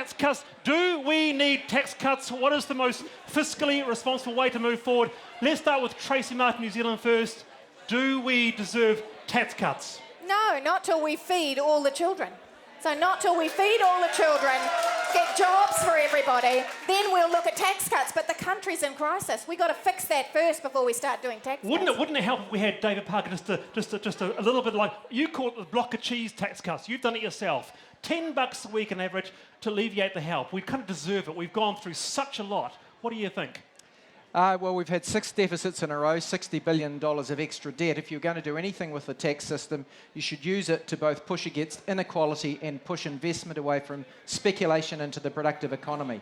tax cuts? Do we need tax cuts? What is the most fiscally responsible way to move forward? Let's start with Tracy Martin, New Zealand first. Do we deserve tax cuts? No, not till we feed all the children. So not till we feed all the children, get jobs for everybody, then we'll look at tax cuts. But the country's in crisis. We've got to fix that first before we start doing tax cuts. Wouldn't it help if we had David Parker just a little bit like, you call it the block of cheese tax cuts. You've done it yourself. $10 a week on average to alleviate the help. We kind of deserve it. We've gone through such a lot. What do you think? Well, we've had 6 deficits in a row, $60 billion of extra debt. If you're going to do anything with the tax system, you should use it to both push against inequality and push investment away from speculation into the productive economy.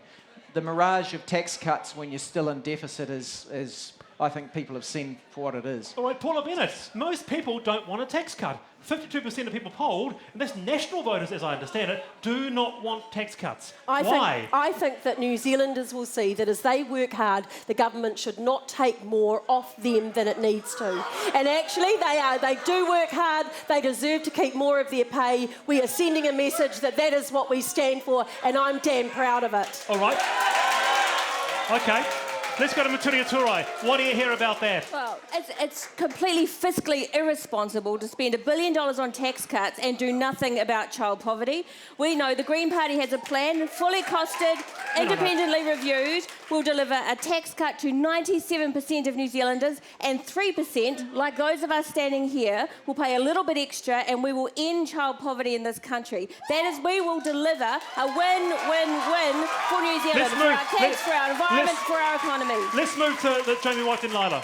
The mirage of tax cuts when you're still in deficit is I think people have seen for what it is. All right, Paula Bennett, most people don't want a tax cut. 52% of people polled, and that's national voters, as I understand it, do not want tax cuts. Why? I think that New Zealanders will see that as they work hard, the government should not take more off them than it needs to. And actually, they do work hard, they deserve to keep more of their pay. We are sending a message that that is what we stand for, and I'm damn proud of it. All right. Okay. Let's go to Maturia Turai. What do you hear about that? Well, it's completely fiscally irresponsible to spend $1 billion on tax cuts and do nothing about child poverty. We know the Green Party has a plan, fully costed, independently reviewed, will deliver a tax cut to 97% of New Zealanders, and 3%, like those of us standing here, will pay a little bit extra, and we will end child poverty in this country. That is, we will deliver a win-win-win for New Zealand, for our kids, for our environment, for our economy. Let's move to Jamie White and Lila.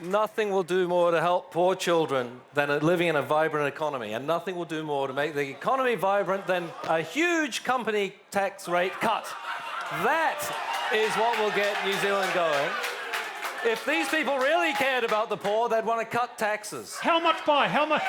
Nothing will do more to help poor children than living in a vibrant economy, and nothing will do more to make the economy vibrant than a huge company tax rate cut. That is what will get New Zealand going. If these people really cared about the poor, they'd want to cut taxes. How much by? How much?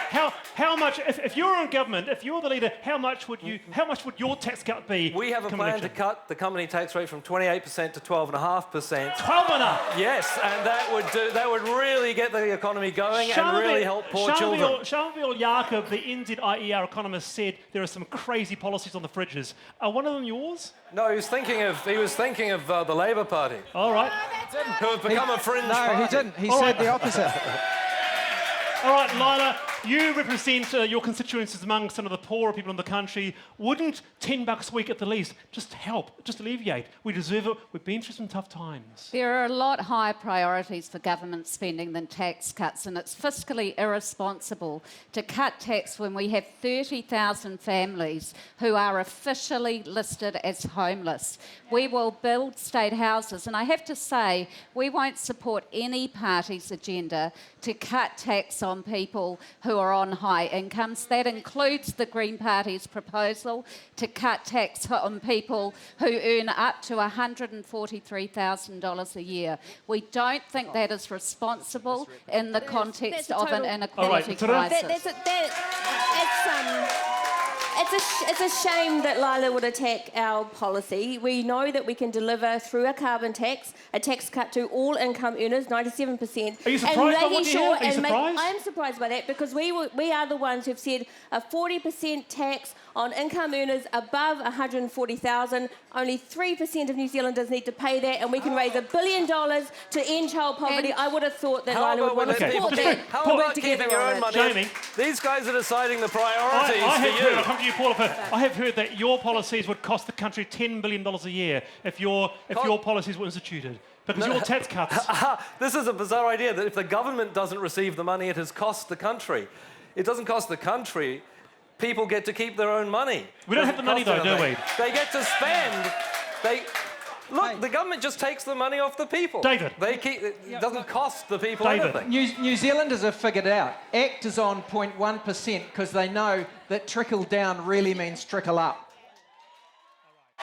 If you're in government, if you're the leader, how much would your tax cut be? We have a plan to cut the company tax rate from 28% to 12.5%. 12.5%. Yes, and that would really get the economy going and really help poor children. Shanvil Jakob, the NZIER economist, said there are some crazy policies on the fridges. Are one of them yours? No, he was thinking of the Labour Party. All right. Who have become a fringe party. No, he didn't. He said the opposite. All right, Lila, you represent your constituencies among some of the poorer people in the country. Wouldn't $10 a week at the least just help, just alleviate? We deserve it. We've been through some tough times. There are a lot higher priorities for government spending than tax cuts, and it's fiscally irresponsible to cut tax when we have 30,000 families who are officially listed as homeless. We will build state houses, and I have to say, we won't support any party's agenda to cut tax on people who are on high incomes. That includes the Green Party's proposal to cut tax on people who earn up to $143,000 a year. We don't think that is responsible in the context of an inequality crisis. It's a shame that Lila would attack our policy. We know that we can deliver through a carbon tax, a tax cut to all income earners, 97%. Are you surprised by what you hear? Are you surprised? I'm surprised by that because we are the ones who've said a 40% tax on income earners above 140,000. Only 3% of New Zealanders need to pay that, and we can raise $1 billion to end child poverty. I would have thought that Lila would want to support that. How about keeping your own money? Jamie, these guys are deciding the priorities I'll come to you, Paula. I have heard that your policies would cost the country $10 billion a year if your policies were instituted. Because your tax cuts. This is a bizarre idea that if the government doesn't receive the money, it has cost the country. It doesn't cost the country. People get to keep their own money. We don't have the money, though, do we? They get to spend. The government just takes the money off the people. David. It doesn't cost the people anything. New Zealanders have figured out ACT is on 0.1% because they know that trickle down really means trickle up.